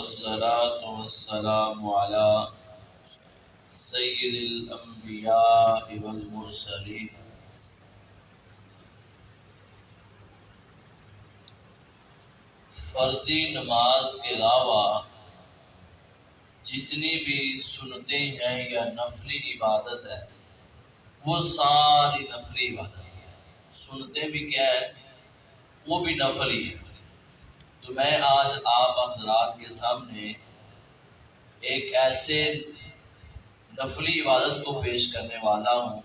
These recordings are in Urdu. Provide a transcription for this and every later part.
والصلاة والسلام على سید الانبیاء والمرسلین۔ فردی نماز کے علاوہ جتنی بھی سنتیں ہیں یا نفلی عبادت ہے وہ ساری نفلی عبادت ہے۔ سنتیں بھی کیا ہے؟ وہ بھی نفلی ہے۔ تو میں آج آپ حضرات کے سامنے ایک ایسے نفلی عبادت کو پیش کرنے والا ہوں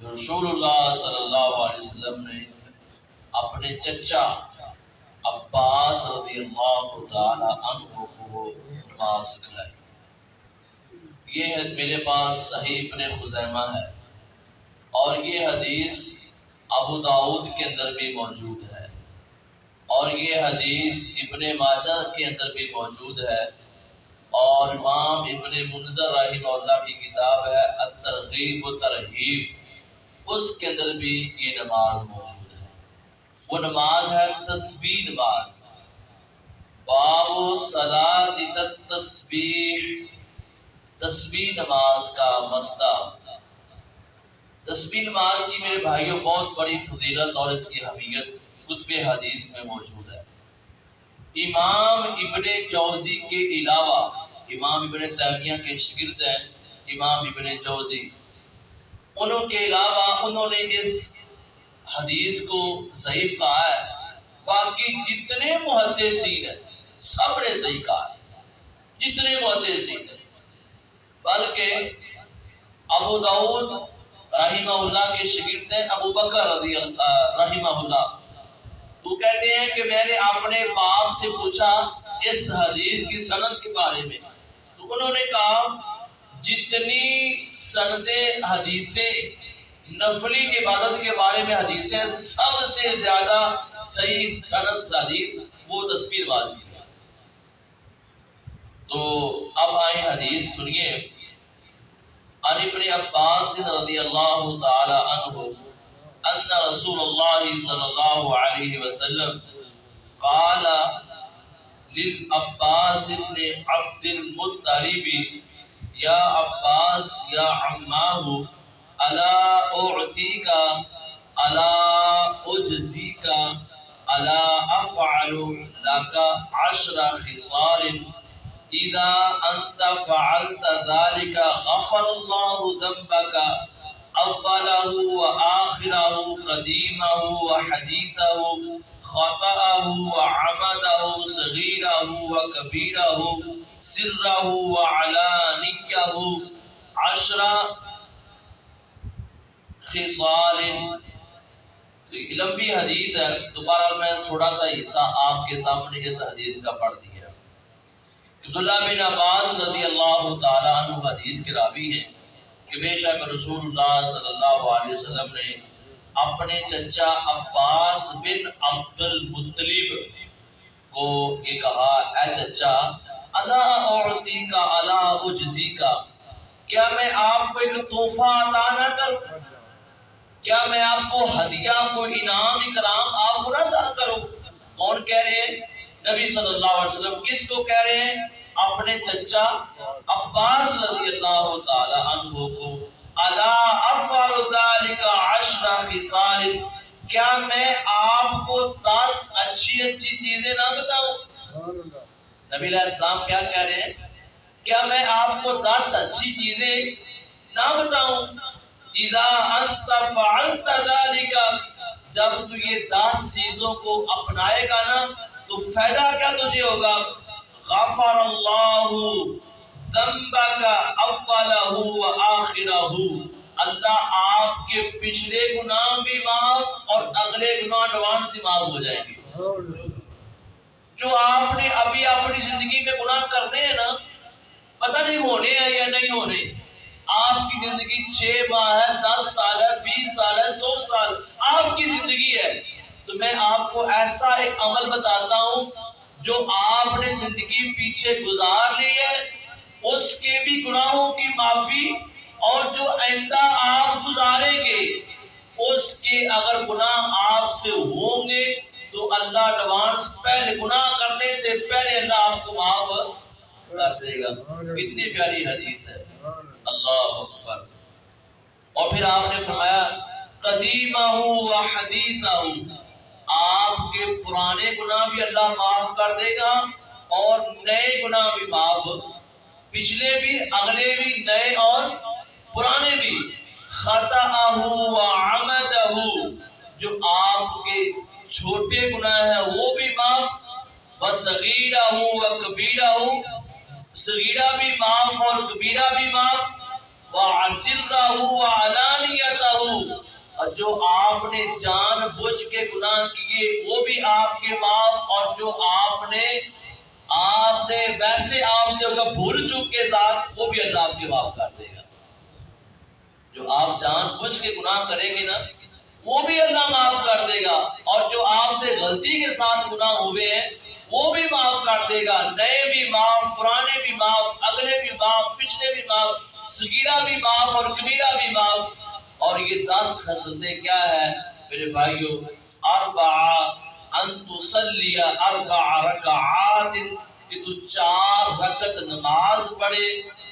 جو رسول اللہ صلی اللہ علیہ وسلم نے اپنے چچا عباس رضی اللہ تعالی عنہ کو نماز سکھلائی۔ یہ ہے میرے پاس صحیح ابن خزیمہ ہے اور یہ حدیث ابو داؤد کے اندر بھی موجود ہے اور یہ حدیث ابن ماجہ کے اندر بھی موجود ہے اور امام ابن منذر رحمہ اللہ کی کتاب ہے الترغیب و ترہیب، اس کے اندر بھی یہ نماز موجود ہے۔ وہ نماز ہے تسبیح نماز۔ باب صلاۃ التسبیح، تسبیح نماز کا مسئلہ۔ تسبیح نماز کی میرے بھائیوں بہت بڑی فضیلت اور اس کی اہمیت کتب حدیث میں موجود ہے۔ امام ابن جوزی کے علاوہ، امام ابن تیمیہ کے شاگرد ہیں امام ابن جوزی، انہوں کے علاوہ انہوں نے اس حدیث کو ضعیف کہا ہے۔ باقی جتنے محدثین ہیں سب نے صحیح کہا ہے، جتنے محدثین ہیں۔ بلکہ ابو داؤد رحمہ اللہ کے شاگرد ہیں ابو بکر رضی اللہ رحمہ اللہ، وہ کہتے ہیں کہ میں نے اپنے باپ سے پوچھا اس حدیث کی سند کے بارے میں، تو انہوں نے کہا جتنی سندیں حدیثیں نفلی عبادت کے بارے میں حدیثیں سب سے زیادہ صحیح سند حدیث وہ تسبیح نماز کی ہے۔ تو اب آئیں حدیث سنیے۔ عن ابن عباس رضی اللہ تعالی عنہ ان رسول اللہ صلی اللہ علیہ وسلم قال للعباس بن عبد المطلب یا عباس یا عماه الا اعطیک الا اجزیک الا افعل لك 10 خصال اذا انت فعلت ذلك غفر الله ذنبك اوله وآخره قديمه وحديثه خطأه وعمده صغيره وكبيره سره وعلانيه 10 خصال۔ لمبی حدیث ہے، دوبارہ میں تھوڑا سا حصہ آپ کے سامنے اس حدیث کا پڑھ دیا۔ عبداللہ بن عباس رضی اللہ تعالیٰ عنہ حدیث کے راوی ہیں کہ بے شک رسول اللہ صلی اللہ علیہ وسلم نے اپنے چچا عباس بن عبد المطلب کو یہ کہا، اے چچا الا اعطیک الا اجزیک، کیا میں آپ کو ایک تحفہ عطا نہ کروں؟ کیا میں آپ کو ہدیہ، کوئی انعام اکرام آپ کو نہ عطا کروں؟ کون کہہ رہے ہیں؟ نبی صلی اللہ علیہ وسلم کس کو کہہ رہے ہیں؟ اپنے چچا عباس رضی اللہ تعالی عنہ کو۔ الا افعل ذلك 10 خصال، کیا میں آپ کو 10 اچھی چیزیں نہ بتاؤں؟ نبی علیہ السلام کیا کہہ رہے ہیں؟ کیا میں آپ کو 10 اچھی چیزیں نہ بتاؤں؟ اذا انت فعلت ذلك، جب تو یہ 10 چیزوں کو اپنائے گا نا تو فائدہ کیا تجھے ہوگا؟ غفر اللہ ذنبک اولہ وآخرہ، اللہ آپ کے پچھلے گناہ بھی معاف اور اگلے گناہ نوان سے معاف ہو جائیں گے۔ جو آپ نے ابھی اپنی زندگی میں گناہ کرتے ہیں نا، پتہ نہیں ہونے ہیں یا نہیں ہونے، آپ کی زندگی 6 ماہ ہے، 10 سال ہے، 20 سال ہے، 100 سال آپ کی زندگی ہے، تو میں آپ کو ایسا ایک عمل بتاتا ہوں جو آپ نے زندگی پیچھے گزار لی ہے، اس کے بھی گناہوں کی معافی، اور جو آئندہ آپ گزاریں گے اس کے اگر گناہ آپ سے ہوں گے تو اللہ ایڈوانس پہلے گناہ کرنے سے پہلے اللہ آپ کو معاف کر دے گا۔ کتنی پیاری حدیث ہے، اللہ اکبر۔ اور پھر آپ نے فرمایا قدیمہ و حدیثہ، آپ کے پرانے گناہ بھی اللہ معاف کر دے گا اور نئے گناہ بھی معاف، پچھلے بھی، اگلے بھی، نئے اور پرانے بھی۔ خطأہ و عمدہ، جو آپ کے چھوٹے گناہ ہیں وہ بھی معاف، وصغیرہ و کبیرہ، صغیرہ بھی معاف اور کبیرہ بھی معاف، وعسرہ و علانیتہ، اور جو آپ نے جان بوجھ کے گناہ کیے وہ بھی آپ کے معاف، اور جو آپ نے ویسے آپ سے بھول چوک کے ساتھ وہ بھی اللہ آپ کے معاف کر دے گا۔ جو آپ جان بوجھ کے گناہ کریں گے نا وہ بھی اللہ معاف کر دے گا، اور جو آپ سے غلطی کے ساتھ گناہ ہوئے ہیں وہ بھی معاف کر دے گا، نئے بھی معاف، پرانے بھی معاف، اگلے بھی معاف، پچھلے بھی معاف، صغیرہ بھی معاف اور کبیرہ بھی معاف۔ اور یہ 10 خصلتیں کیا ہے میرے بھائیو؟ اربع ان تصلی 4 رکعات، کہ تو 4 رکعت نماز پڑھے،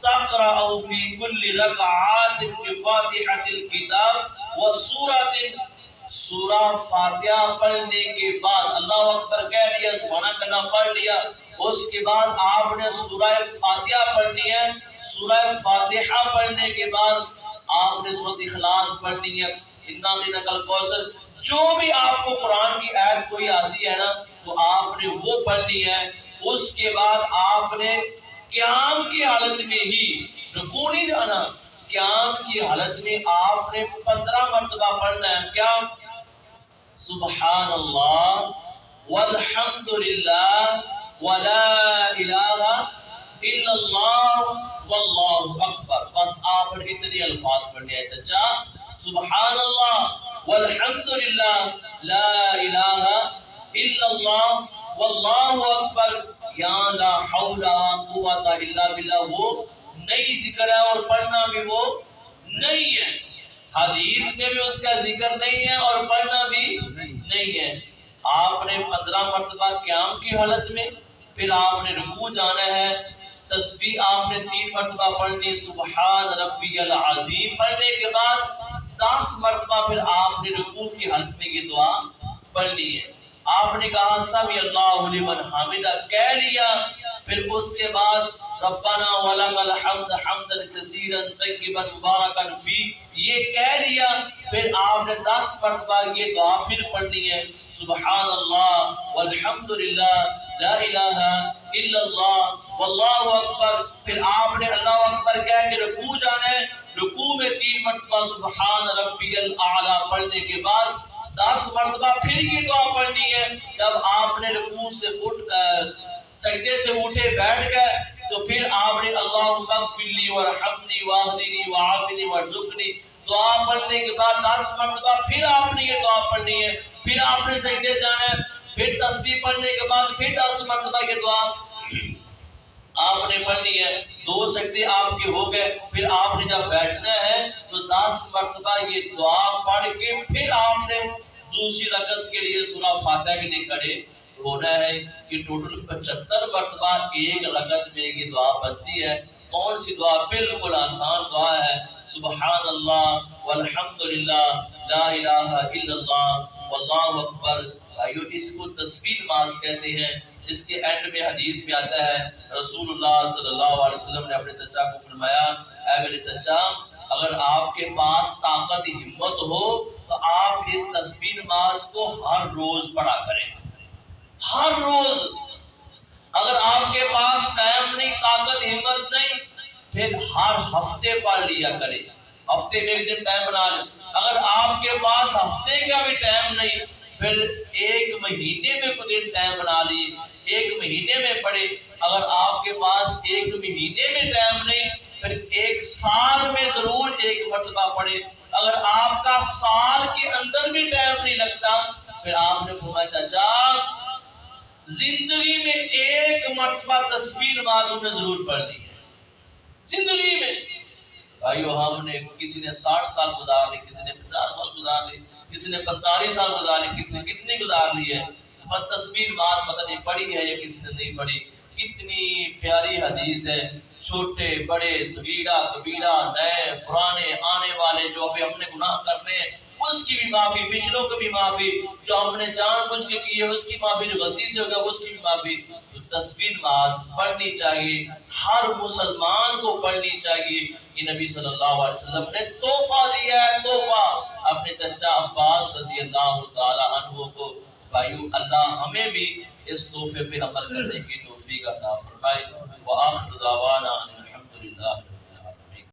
تقرأ فی کل رکعات بفاتحۃ الکتاب وسورۃ، سورہ فاتحہ پڑھنے کے بعد اللہ اکبر کہہ لیا، سبحان اللہ پڑھ لیا، اس کے بعد آپ نے سورہ فاتحہ پڑھنی ہے، سورہ فاتحہ پڑھنے کے بعد آپ نے سورۃ اخلاص پڑھنی ہے، انا اعطیناک الکوثر، جو بھی آپ کو قرآن کی آیت کوئی آتی ہے نا تو آپ نے وہ پڑھنی ہے۔ اس کے بعد آپ نے قیام کی حالت میں ہی، رکوع نہیں جانا، قیام کی حالت میں آپ نے 15 مرتبہ پڑھنا ہے کیا؟ سبحان اللہ والحمد للہ ولا الہ الا اللہ واللہ اکبر، بس آپ نے اتنے الفاظ پڑھنے ہیں چچا، سبحان اللہ والحمد للہ لا الہ الا اللہ واللہ اکبر، یا لا حول ولا قوت الا باللہ، وہ نئی ذکر ہے اور پڑھنا بھی وہ نہیں ہے، حدیث میں بھی اس کا ذکر نہیں ہے اور پڑھنا بھی نہیں ہے۔ آپ نے 15 مرتبہ قیام کی حالت میں، پھر آپ نے رکوع جانا ہے، تسبیح آپ نے 3 مرتبہ پڑھنی، سبحان ربی العظیم پڑھنے کے بعد 10 مرتبہ پھر آپ نے رکوع کی حالت میں یہ دعا پڑھنی ہے۔ آپ نے کہا سمی اللہ لمن حمدہ کہہ لیا، پھر اس کے بعد ربنا ولک الحمد حمدا کثیرا طیبا مبارکا فی یہ کہہ لیا، پھر آپ نے 10 مرتبہ یہ دعا پھر پڑھنی ہے، سبحان اللہ والحمد للہ لا الہ الا اللہ واللہ اکبر، پھر آپ نے اللہ اکبر کہہ کے رکوع جانا ہے، رکوع میں 3 مرتبہ سبحان ربی الاعلیٰ پڑھنے کے بعد 10 مرتبہ پھر یہ دعا پڑھنی ہے۔ جب آپ نے رکوع سے سجدے سے اٹھے بیٹھ گئے تو پھر آپ نے اللہم اغفر لی وارحمنی واہدنی وعافنی وارزقنی دعا پڑھنے کے بعد 10 مرتبہ پھر آپ نے یہ دعا پڑھنی ہے، پھر آپ نے سجدے جانا ہے، پھر تسبیح پڑھنے کے بعد پھر 10 مرتبہ یہ دعا آپ نے پڑھنی ہے۔ 2 سجدے آپ کے ہو گئے، پھر آپ نے جب بیٹھنا ہے تو 10 مرتبہ یہ دعا پڑھ کے پھر آپ نے دوسری رکعت کے لیے سورہ فاتحہ کے لیے کھڑے ہونا ہے۔ یہ ٹوٹل 75 مرتبہ ایک رکعت میں یہ دعا بنتی ہے۔ کون سی دعا؟ بالکل آسان دعا ہے، سبحان اللہ والحمد للہ لا الہ الا اللہ واللہ اکبر۔ بھائیو اس کو تسبیح نماز کہتے ہیں۔ اس کے اینڈ میں حدیث میں آتا ہے رسول اللہ صلی اللہ علیہ وسلم نے اپنے چچا کو فرمایا، اے میرے چچا اگر آپ کے پاس طاقت ہمت ہو تو آپ اس تسبیح نماز کو ہر روز پڑھا کریں، ہر روز۔ اگر آپ کے پاس ٹائم نہیں، طاقت ہمت نہیں، پھر ہر ہفتے پڑھ لیا کریں، ہفتے میں ایک دن ٹائم بنا لیں۔ اگر آپ کے پاس ہفتے کا بھی ٹائم نہیں، پھر 1 مہینے میں کوئی دن ٹائم بنا لیے، 1 مہینے میں پڑھے۔ اگر آپ کے پاس 1 مہینے میں ٹائم نہیں، پھر 1 سال میں ضرور 1 مرتبہ پڑھے۔ اگر آپ کا سال کے اندر بھی ٹائم نہیں لگتا، پھر آپ نے فرمایا چچا زندگی میں 1 مرتبہ تسبیح نماز نے ضرور پڑھنی ہے، زندگی میں۔ بھائیو ہم نے کسی نے 60 سال گزار لی، کسی نے 50 سال گزار لی، کسی نے 45 سال گزار لی، کتنی گزار لی ہے، تسبیح نماز پتہ نہیں پڑھی ہے یا کسی نے نہیں پڑھی، کتنی پیاری حدیث ہے، چھوٹے بڑے صغیرہ کبیرہ نئے پرانے آنے والے جو ابھی ہم نے گناہ کرنے ہیں اس کی بھی معافی، پچھلوں کی بھی معافی، جو ہم نے جان بوجھ کے کی ہے اس کی معافی، جو غلطی سے ہوگا اس کی بھی معافی۔ تو تسبیح نماز پڑھنی چاہیے، ہر مسلمان کو پڑھنی چاہیے۔ یہ نبی صلی اللہ علیہ وسلم نے تحفہ دیا ہے، تحفہ اپنے چچا عباس رضی اللہ تعالی عنہ کو۔ بھائیو اللہ ہمیں بھی اس تحفے پہ عمل کرنے کی توفیق عطا فرمائے۔ وآخر دعوانا